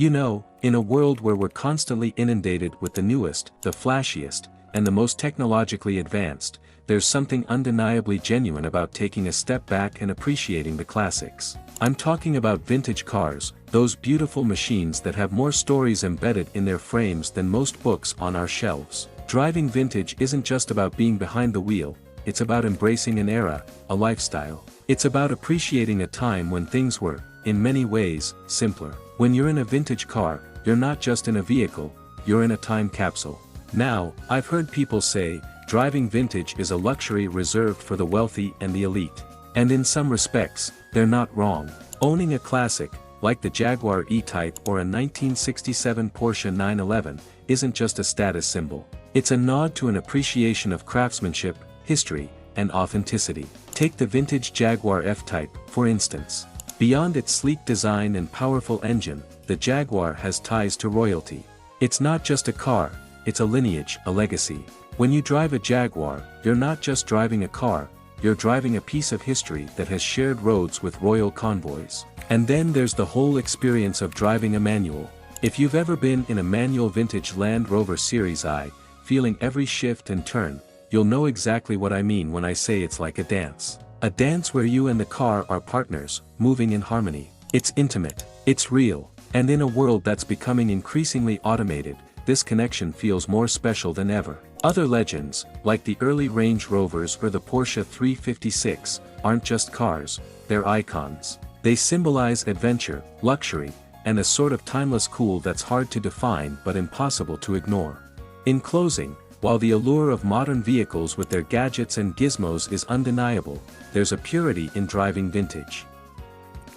You know, in a world where we're constantly inundated with the newest, the flashiest, and the most technologically advanced, there's something undeniably genuine about taking a step back and appreciating the classics. I'm talking about vintage cars, those beautiful machines that have more stories embedded in their frames than most books on our shelves. Driving vintage isn't just about being behind the wheel, it's about embracing an era, a lifestyle. It's about appreciating a time when things were, in many ways, simpler. When you're in a vintage car, you're not just in a vehicle, you're in a time capsule. Now, I've heard people say, driving vintage is a luxury reserved for the wealthy and the elite. And in some respects, they're not wrong. Owning a classic, like the Jaguar E-Type or a 1967 Porsche 911, isn't just a status symbol. It's a nod to an appreciation of craftsmanship, history, and authenticity. Take the vintage Jaguar F-Type, for instance. Beyond its sleek design and powerful engine, the Jaguar has ties to royalty. It's not just a car, it's a lineage, a legacy. When you drive a Jaguar, you're not just driving a car, you're driving a piece of history that has shared roads with royal convoys. And then there's the whole experience of driving a manual. If you've ever been in a manual vintage Land Rover Series I, feeling every shift and turn, you'll know exactly what I mean when I say it's like a dance. A dance where you and the car are partners, moving in harmony. It's intimate, it's real, and in a world that's becoming increasingly automated, this connection feels more special than ever. Other legends, like the early Range Rovers or the Porsche 356, aren't just cars, they're icons. They symbolize adventure, luxury, and a sort of timeless cool that's hard to define but impossible to ignore. In closing, while the allure of modern vehicles with their gadgets and gizmos is undeniable, there's a purity in driving vintage.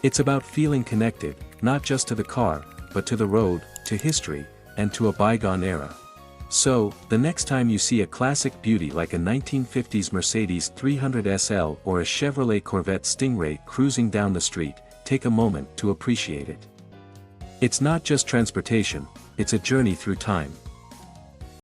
It's about feeling connected, not just to the car, but to the road, to history, and to a bygone era. So, the next time you see a classic beauty like a 1950s Mercedes 300 SL or a Chevrolet Corvette Stingray cruising down the street, take a moment to appreciate it. It's not just transportation, it's a journey through time.